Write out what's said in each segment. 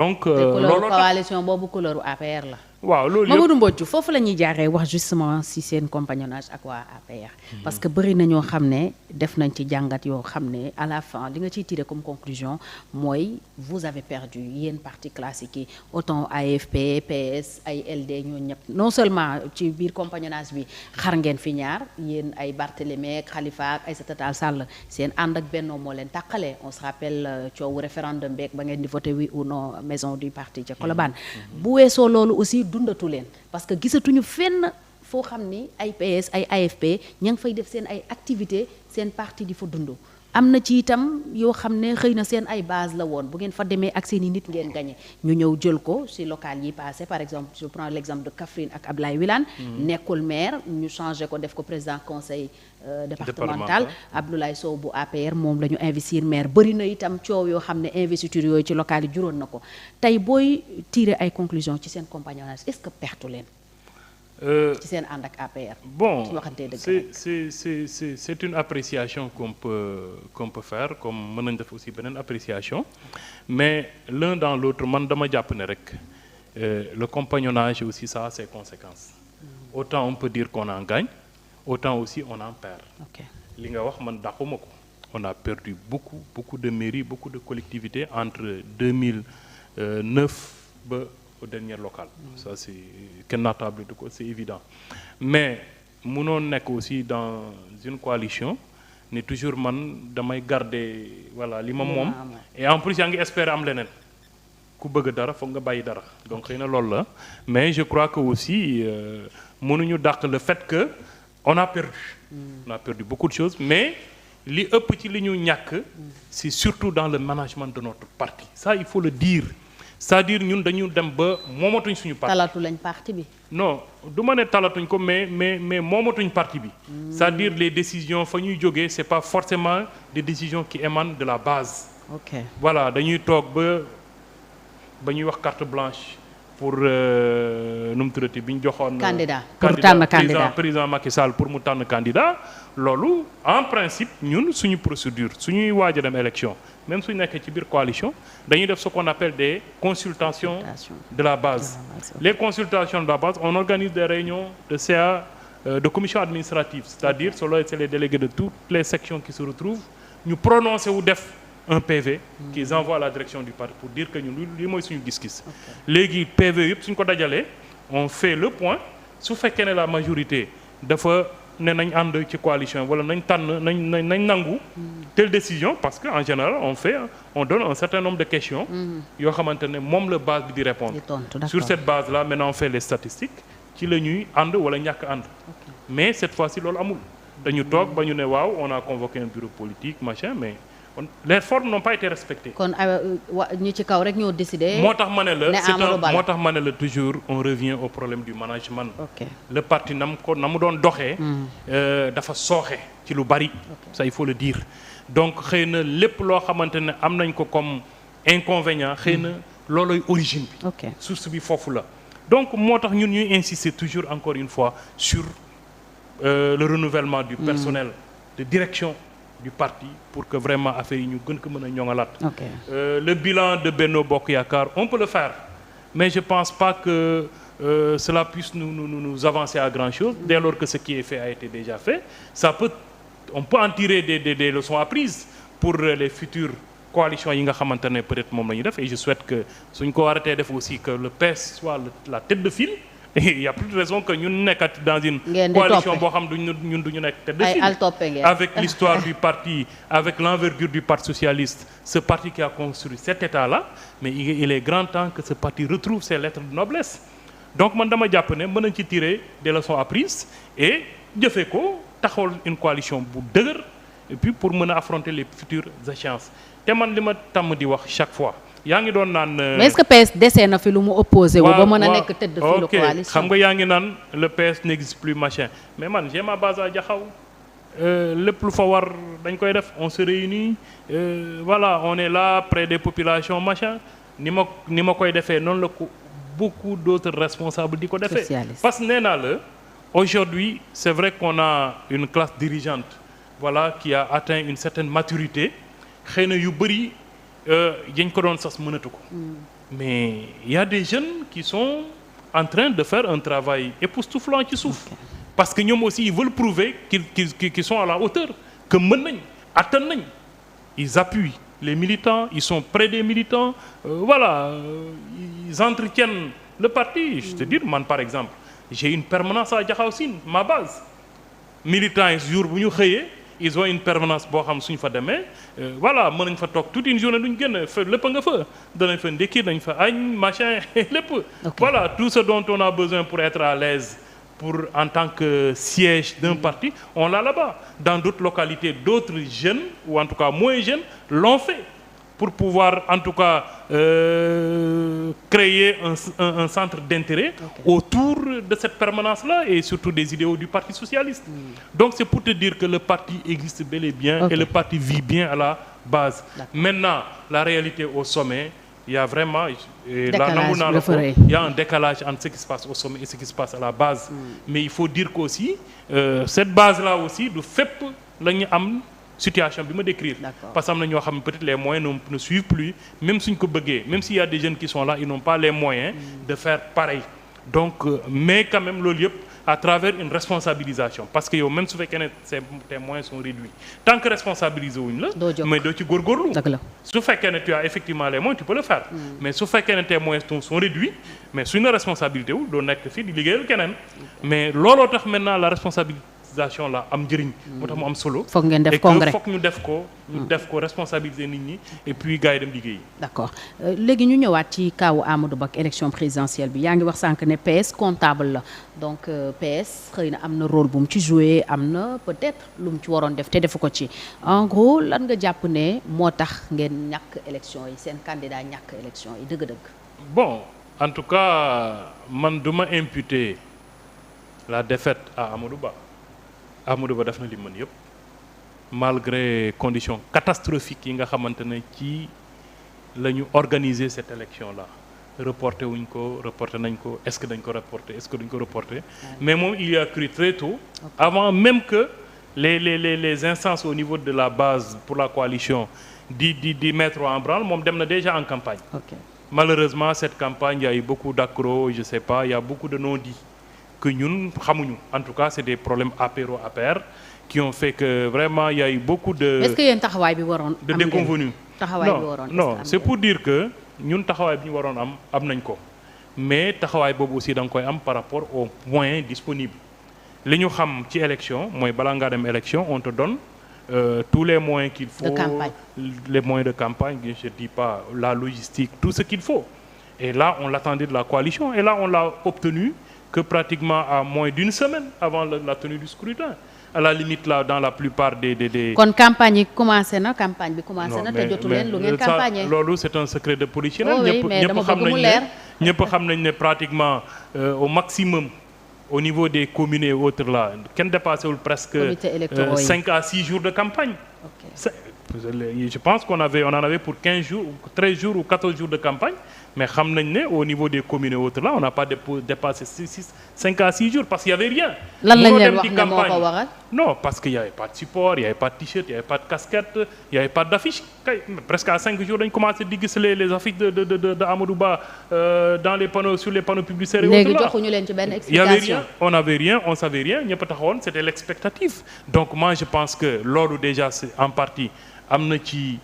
donc looloo tax coalition boobu couleur APR la. waaw loolu yëpp Mamadou Mbodj foofu la ñuy jaaree wax justement si seen compagnonnage ak waa APR. parce que bëri na ñoo xam ne def nañ ci jàngat yoo xam ne à la fin li nga ciy tirer comme conclusion mooy vous avez perdu yéen parti classique yi autant AFP PS ay LD ñoo ñëpp non seulement ci biir compagnonnage bi xar ngeen fi ñaar yéen ay Barthélémy ak Khalifa ak Aïssata Tall Sall seen ànd ak Benno moo leen tàqale on se rappelle coowu référendum beeg ba ngeen di voté oui ou non maison du parti ca Colobane bu weesoo loolu aussi dundatu leen parce que gisatuñu fenn foo xam ni ay PS ay AFP ña ngi fay def seen ay activité seen parti di fa dund am na ci itam yoo xam ne xëy na seen ay base la woon bu ngeen fa demee ak seen i nit ngeen gagné ñu ñëw jël ko si local yi passé par exemple je prends l'exemple de Kaffrine ak Ablaye Wilane nekkul maire ñu changé ko def ko président conseil départemental Abdoulaye Sow bu APR moom la ñu investir maire bëri na itam coow yoo xam ne investiture yooyu ci local yi juróon na ko tey booy tirer ay conclusions ci seen compagnonnage est-ce que pertu leen ci seen ànd ak APR. Bon, c'est une appréciation qu'on peut faire comme mën nañ def aussi beneen appréciation mais l'un dans l'autre man dama jàpp ne rek le compagnonnage aussi ça a ses conséquences. Autant on peut dire qu'on en gagne autant aussi on en perd. Li nga wax man dàquma ko. On a perdu beaucoup de mairies beaucoup de collectivités entre 2009 ba au dernier local. Ça c'est kenn naatable de ko c'est évident mais mënoon nekk aussi dans une coalition ne toujours man damay garder voilà li ma moom et en plus yaa ngi espérer am leneen ku bëgg dara foog nga bàyyi dara donc xëy na loolu la mais je crois que aussi mënuñu dàq le fait que on a perdu beaucoup de choses mais li ëpp ci li ñu ñàkk c'est surtout dans le management de notre parti ça il faut le dire. C'est-à-dire ñun dañu dem ba moomatuñ suñu parti. talatu lañ parti bi. non du ma ne talatuñ ko mais moomatuñ parti bi. C'est-à-dire les décisions fa ñuy jógee c'est pas forcément des décisions qui émanent de la base. ok voilà dañuy toog ba ñuy wax carte blanche pour nu mu tuddati bi ñu joxoon. candidat pour tànn candidat président Macky Sall pour mu tànn candidat loolu en principe ñun suñu procédure suñuy waaj a dem élection. Même suñu nekkee ci biir coalition dañuy def ce qu'on appelle des consultations de la base. Les consultations de la base on organise des réunions de CA de commission administrative c'est-à-dire c'est les délégués de toutes les sections qui se retrouvent ñu prononcer wu def un PV qu'ils envoient à la direction du parti pour dire que ñun li mooy suñu gis-gis léegi PV yëpp suñ ko dajalee on fait le point su fekkee ne la majorité dafa ne nañ ànd ci coalition wala nañ tànn nañ nangu telle décision parce que en général on donne un certain nombre de questions yoo xamante ne moom la base bi di répondre sur cette base là maintenant on fait les statistiques ci la ñuy ànd wala ñàkk ànd mais cette fois-ci loolu amul dañu toog ba ñu ne waaw on a convoqué un bureau politique machin mais les formes n'ont pas été respectées. kon ñu ci kaw rek ñoo décidé. moo tax ma ne la moo tax ma ne la toujours on revient au problème du management. Le parti na mu doon doxee. dafa sooxe ci lu bari. ça il faut le dire donc xëy na lépp loo xamante ne am nañ ko comme inconvénient xëy na loolooy origine bi. source bi foofu la. donc moo tax ñun ñuy insister toujours encore une fois sur le renouvellement du personnel de direction. Du parti pour que vraiment affaire yi ñu gën ko mën a ñoŋalaat. Le bilan de Benno Bokk Yaakaar on peut le faire mais je pense pas que cela puisse nous avancer à grand chose dès lors que ce qui est fait a été déjà fait on peut en tirer des leçons apprises pour les futures coalitions yi nga xamante ne peut-être moom la ñuy def et je souhaite que suñ ko arrêté def aussi que le PS soit la tête de file. Il y a plus de raison que ñun nekkat dans une coalition boo xam ñun duñu nekk tête de file avec l'histoire du parti avec l'envergure du Parti socialiste ce parti qui a construit cet état-là mais il est grand temps que ce parti retrouve ses lettres de noblesse donc man dama jàpp ne mën nañ ci tirer des leçons apprises et jëfee ko taxawal une coalition bu dëgër et puis pour mën a affronter les futures échéances te man li ma tàmm di wax chaque fois yaa ngi doon naan. mais est-ce que PS desee na fi lu mu opposé wu ba mën a nekk tête de file coalition. xam nga yaa ngi naan le PS n'existe plus machin mais man j'ai ma base à Diakhao lépp lu fa war dañ koy def on se réunit voilà on est là près des populations machin ni ma koy defee noonu la ko beaucoup d'autres responsables di ko defee. parce que nee naa la aujourd'hui c'est vrai qu'on a une classe dirigeante voilà qui a atteint une certaine maturité xëy na yu bëri. yañ ko doon sas mënatu ko mais il y a des jeunes qui sont en train de faire un travail époustouflant ci suuf. Parce que ñoom aussi ils veulent prouver qu'ils sont à la hauteur, que mën nañ attan nañ. Ils appuient les militants, ils sont près des militants, voilà, ils entretiennent le parti. Je te dis, man par exemple, j'ai une permanence à Diakhao Sine, ma base. Militants yi jour bu ñu xëyee ils ont une permanence boo xam suñ fa demee voilà mën nañ fa toog toute une journée duñ génn fa lépp nga fa danañ fa ndekki dañ fa añ machin lépp. Voilà tout ce dont on a besoin pour être à l'aise pour en tant que siège d'un parti on l'a là-bas. Dans d'autres localités d'autres jeunes ou en tout cas moins jeunes l'ont fait pour pouvoir en tout cas créer un centre d'intérêt autour de cette permanence-là et surtout des idéaux du Parti socialiste. Donc c'est pour te dire que le parti existe bel et bien et le parti vit bien à la base. Maintenant, la réalité au sommet, il y a vraiment il y a un décalage entre ce qui se passe au sommet et ce qui se passe à la base. Mais il faut dire qu'aussi cette base-là aussi du fépp la ñu am situation bi ma décrire. Parce que am na ñoo xam ne peut-être les moyens ne suivent plus même suñ ko bëggee même s'il y a des jeunes qui sont là ils n'ont pas les moyens de faire pareil. Donc mais quand même loolu yëpp à travers une responsabilisation parce que yow même su fekkee ne tes moyens sont réduits tant que responsabiliser wuñ la mais doo ci góorgóorlu. Su fekkee ne tu as effectivement les moyens tu peux le faire. Mais su fekkee ne tes moyens sont réduits mais suñ la responsabilité wu doo nekk fii di liggéeyal keneen mais looloo tax maintenant la responsabilité la am njëriñ moo tax mu am solo. Foog ngeen def congrès foog ñu def ko responsabiliser nit ñi et puis gars yi dem liggéey. D'accord léegi ñu ñëwaat ci kaawu Amadou Ba ak élection présidentielle bi yaa ngi wax sànq ne PS comptable la donc PS xëy na am na rôle bu mu ci joué am na peut-être lu mu ci waroon def te defu ko ci en gros lan nga jàpp ne moo tax ngeen ñàkk élection yi seen candidat ñàkk élection yi dëgg-dëgg. Bon en tout cas man du ma imputer la défaite à Amadou Ba. Amadou Ba def na li mën yëpp malgré conditions catastrophiques yi nga xamante ne ci la ñu organiser cette élection là reporté wuñ ko reporté nañ ko est-ce que dañ ko reporté est-ce que duñ ko reporté mais moom il y a cru très tôt avant même que les instances au niveau de la base pour la coalition di mettre en branle moom dem na déjà en campagne. Malheureusement cette campagne il y a eu beaucoup d'accros je sais pas il y a beaucoup de non-dits que ñun xamuñu en tout cas c'est des problèmes apéro-APR qui ont fait que vraiment il y a eu beaucoup de. Est-ce que yéen taxawaay bi waroon de déconvenus. taxawaay bi waroon non c'est pour dire que ñun taxawaay bi ñu waroon am nañ ko mais taxawaay boobu aussi da nga koy am par rapport aux moyens disponibles li ñu xam ci élection mooy balaa ngaa dem élection on te donne tous les moyens qu'il faut. De campagne. Les moyens de campagne je dis pas la logistique tout ce qu'il faut et là on l'attendait de la coalition et là on l'a obtenu que pratiquement à moins d'une semaine avant la tenue du scrutin à la limite là dans la plupart des kon campagne yi commencé na campagne bi commencé na te jotu leen lu ngeen campagne loolu c'est un secret de polichinelle ñëpp xam nañ ne pratiquement au maximum au niveau des communes et autres là kenn dépassé wul presque 5 à 6 jours de campagne. Je pense qu'on en avait pour 15 jours 13 jours ou 14 jours de campagne mais xam nañ ne au niveau des communes et autres là on n'a pas dépassé 5 à 6 jours parce qu'il y avait rien. Lan lañ leen wax ne moo ko waral. Non parce qu'il y avait pas de support il y avait pas de t-shirt il y avait pas de casquette il y avait pas d'affiche presque à 5 jours dañ commencé di gis les affiches de Amadou Ba dans les panneaux sur les panneaux publicitaires et autres là. Léegi joxuñu leen ci benn explication. Il y avait rien on avait rien on savait rien ñëpp taxawoon c'était l'expectative donc moi je pense que loolu déjà c'est en partie am na ci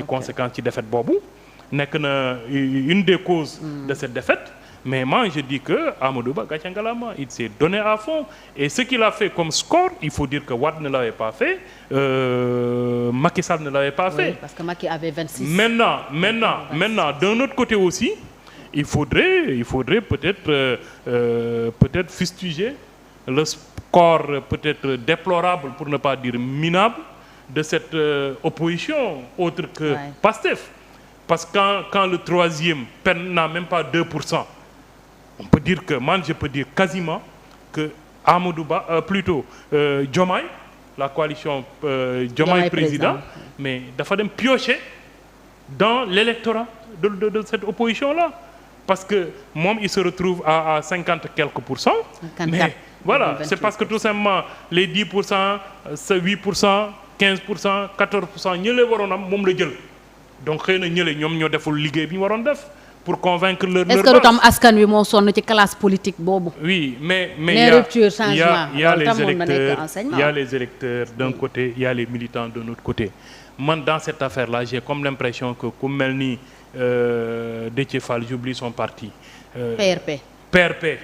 conséquence ci défaite boobu nekk na une des causes de cette défaite mais moi je dis que Amadou Ba gàcce ngalaama il s'est donné à fond et ce qu'il a fait comme score il faut dire que Wade ne l'avait pas fait Macky Sall ne l'avait pas fait parce que Macky avait 26. Maintenant d'un autre côté aussi il faudrait peut-être fustiger le score peut-être déplorable pour ne pas dire minable de cette opposition autre que Pastef parce que quand le troisième n'a même pas 2%, on peut dire que je peux dire quasiment que Amadou Ba plutôt Diomaye la coalition Diomaye président mais dafa dem piocher dans l'électorat de cette opposition là parce que moom il se retrouve à 50 quelques %. 54. Mais voilà c'est parce que tout simplement les 10%, 8%, 15%, 14% ñi la waroon am moom la jël donc xëy na ñële ñoom ñoo deful liggéey bi ñu waroon def pour convaincre leur est-ce que du tam askan wi moo sonn ci classe politique boobu. oui mais rupture changement il y a les électeurs d'un côté il y a les militants de l'autre côté man dans cette affaire là j'ai comme l'impression que ku mel ni Déthié Fall j'oublie son parti PRP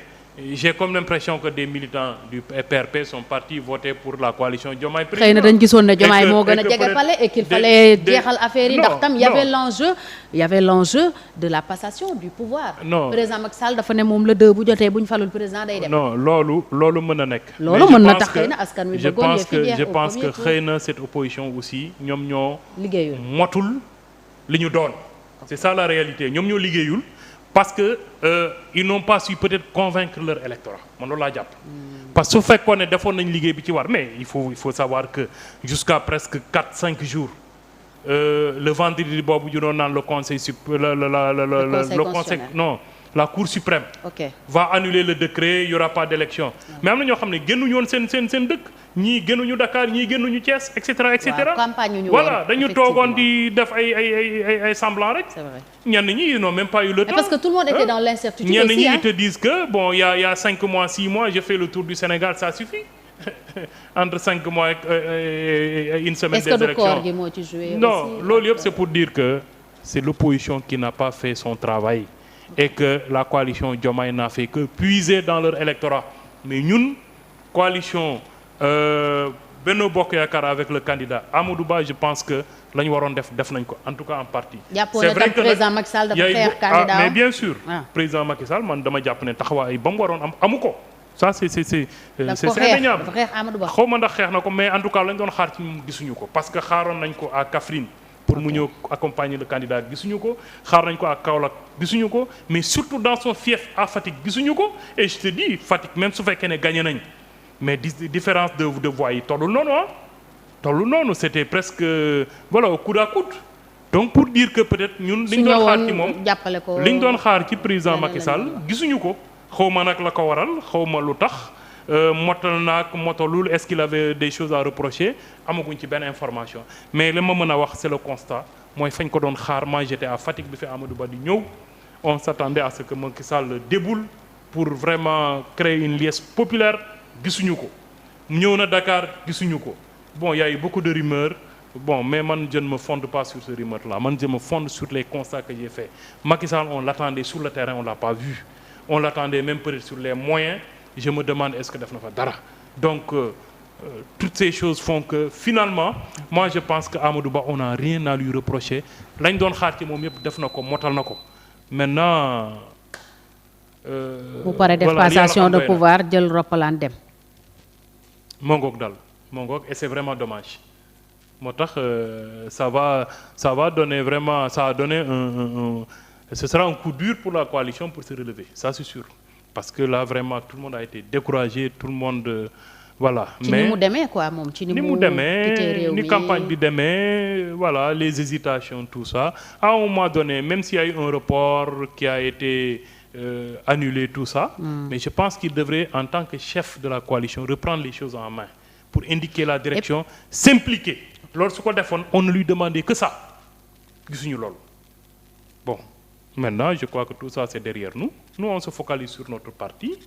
j'ai comme l'impression que des militants du PRP sont partis voter pour la coalition Diomaye Président. xëy na dañ gisoon ne Diomaye moo gën a jege pale et qu'il fallait jeexal affaire yi ndax tam y avait l'enjeu de la passation du pouvoir. non président Macky Sall dafa ne moom le 2 bu jotee bu ñu falul président day dem. non loolu mën na nekk. loolu mën na tax xëy na askan wi bëggoon je pense que xëy na cette opposition aussi ñoom ñoo. liggéeyul motul li ñu doon. c'est ça la réalité ñoom ñoo liggéeyul. parce que ils n'ont pas su peut-être convaincre leur électorat man loolu laa jàpp. parce que su fekkoon ne defoon nañ liggéey bi ci war mais il faut savoir que jusqu'à presque 4-5 jours le vendredi boobu ñu doon naan le conseil la cour suprême. va annuler le décret il y aura pas d'élection. mais am na ñoo xam ne génnuñu woon seen dëkk. ñii génnuñu Dakar ñii génnuñu Thiès et cetera et cetera. voilà dañu toogoon di def ay semblant rek. c'est vrai ñenn ñi ils n'ont même pas eu le temps. parce que tout le monde était dans l'incertitude aussi. ñenn ñi ils te disent que bon il y a 5 mois 6 mois je fais le tour du Sénégal ça suffit entre 5 mois et une semaine des élections. est-ce que du koor gi moo ci joué non loolu yëpp c'est pour dire que c'est l'opposition qui n'a pas fait son travail. et que la coalition Diomaye n'a fait que puiser dans leur électorat mais ñun coalition Benno Bokk Yaakaar avec le candidat Amadou Ba je pense que la ñu waroon def nañ ko en tout cas en partie. c'est vrai que président Macky Sall dafa xeex candidat mais bien sûr. président Macky Sall man dama jàpp ne taxawaay ba mu waroon amu ko. ça c'est indéniable. dafa xeex Amadou Ba xaw ma ndax xeex na ko mais en tout cas lañ doon xaar ci moom gisuñu ko parce que xaaroon nañ ko à Kaffrine. pour mu ñëw accompagner le candidat gisuñu ko xaar nañ ko ak Kaolack gisuñu ko mais surtout dans son fief à Fatick gisuñu ko et je te dis Fatick même su fekkee ne gagné nañ mais différence de voix yi tollul noonu c'était presque voilà au coude à coude donc pour dire que peut-être ñun liñ doon xaar ci moom liñ doon xaar ci président Macky Sall gisuñu ko xaw ma nag la ko waral xaw ma lu tax motal naag motalul est-ce qu'il avait des choses à reprocher amaguñ ci benn information mais li ma mën a wax c'est le constat mooy fañ ko doon xaar moi j'étais à Fatick bi fi Amadou Ba di ñëw on s'attendait à ce que Macky Sall déboule pour vraiment créer une liesse populaire gisuñu ko ñëw na Dakar gisuñu ko bon y a eu beaucoup de rumeurs bon mais man je ne me fonde pas sur ces rumeurs là man je me fonde sur les constats que j'ai fait Macky Sall on l'attendait sur le terrain on l'a pas vu on l'attendait même peut-être sur les moyens je me demande est-ce que def na fa dara donc toutes ces choses font que finalement moi je pense que Amadou Ba on n'a rien à lui reprocher lañ doon xaar ci moom yëpp def na ko motal na ko maintenant. bu paree def passation de pouvoir jël roppalaan dem. moo ngoog et c'est vraiment dommage moo tax ça va donner vraiment ça a donné ce sera un coup dur pour la coalition pour se relever ça c'est sûr. parce que là vraiment tout le monde a été découragé tout le monde voilà. mais ci ni mu demee quoi moom ci ni mu demee ni campagne bi demee voilà les hésitations tout ça à un moment donné même s'il y a eu un report qui a été annulé tout ça. mais je pense qu'il devrait en tant que chef de la coalition reprendre les choses en main pour indiquer la direction s'impliquer loolu su ko defoon on ne lui demandait que ça gisuñu loolu bon. Maintenant, je crois que tout ça, c'est derrière nous. Nous, on se focalise sur notre parti.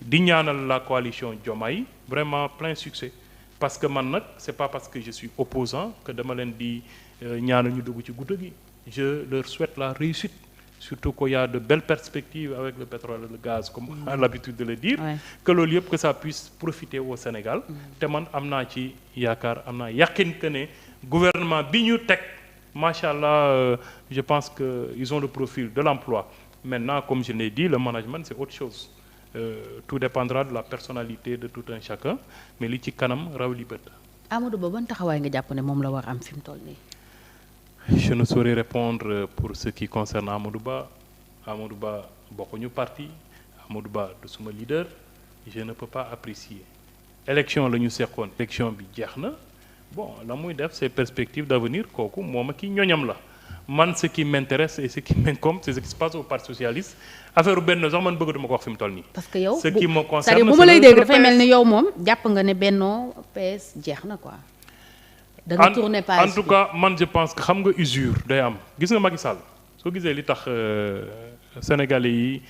Di ñaanal la coalition Diomaye, vraiment plein succès. Parce que man c'est pas parce que je suis opposant que dama leen di ñaanal ñu dugg ci guddo gi. Je leur souhaite la réussite. Surtout qu'il y a de belles perspectives avec le pétrole et le gaz, comme on a l'habitude de le dire. Ouais. Que loolu yëpp que ça puisse profiter au Sénégal. Te man am naa ci yaakaar am naa yaqin que ne gouvernement bi ñu teg. Machallah, je pense qu'ils ont le profil de l'emploi. Maintenant, comme je l'ai dit, le management, c'est autre chose. Tout dépendra de la personnalité de tout un chacun. Mais li ci kanam raw li bët. Amadou Ba ban taxawaay nga jàpp ne moom la war am fi mu toll nii. Je ne saurais répondre pour ce qui concerne Amadou Ba. Amadou Ba bokkuñu parti. Amadou Ba du suma leader. Je ne peux pas apprécier. Élection la ñu seqoon. Élection bi jeex na. Bon la muy def ces perspectives d'avenir kooku moom ak i ñoñam la man ce qui m'intéresse et ce qui m'incombe c'est ce qui se passe au parti socialiste affaire Benno sax man bëggatuma ko wax fi mu toll nii. parce que yow ce qui me concerne bu ma lay dégg dafay mel ni yow moom jàpp nga ne Benno PS jeex na quoi. da nga tourner page en tout cas man je pense que xam nga usure day am gis nga Macky Sall soo gisee li tax Sénégalais yi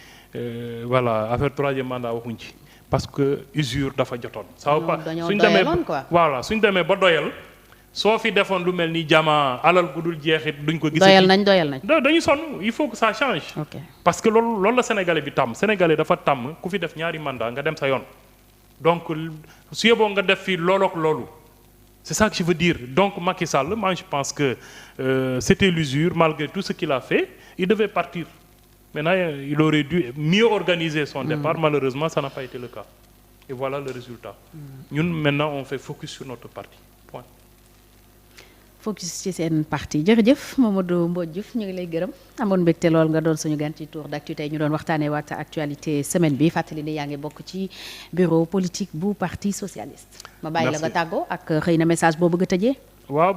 voilà affaire troisième mandat waxuñ ci parce que usure dafa jotoon. ça va pas suñ demee ba doyal. soo fi defoon lu mel ni jamaa alal gu dul jeexit duñ ko gis. doyal nañ dañuy sonn il faut que ça change. parce que loolu la sénégalais bi tàmm sénégalais dafa tàmm ku fi def ñaari mandat nga dem sa yoon. donc su yeboo nga def fi loolook loolu c'est ça que je veux dire donc Macky Sall moi je pense que c'était l'usure malgré tout ce qu'il a fait il devait partir maintenant il aurait dû mieux organiser son départ malheureusement ça n'a pas été le cas et voilà le résultat. ñun maintenant on fait focus sur notre parti. focus ci seen parti jërëjëf Mamadou Mbodj Diouf ñu ngi lay gërëm amoon mbégte lool nga doon suñu gan ci tour d'actu tey ñu doon waxtaanee waat actualité semaine bi fàttali ne yaa ngi bokk ci bureau politique bu parti socialiste. ma bàyyi la nga tàggoo ak xëy na message boo bëgg a tëjee. waaw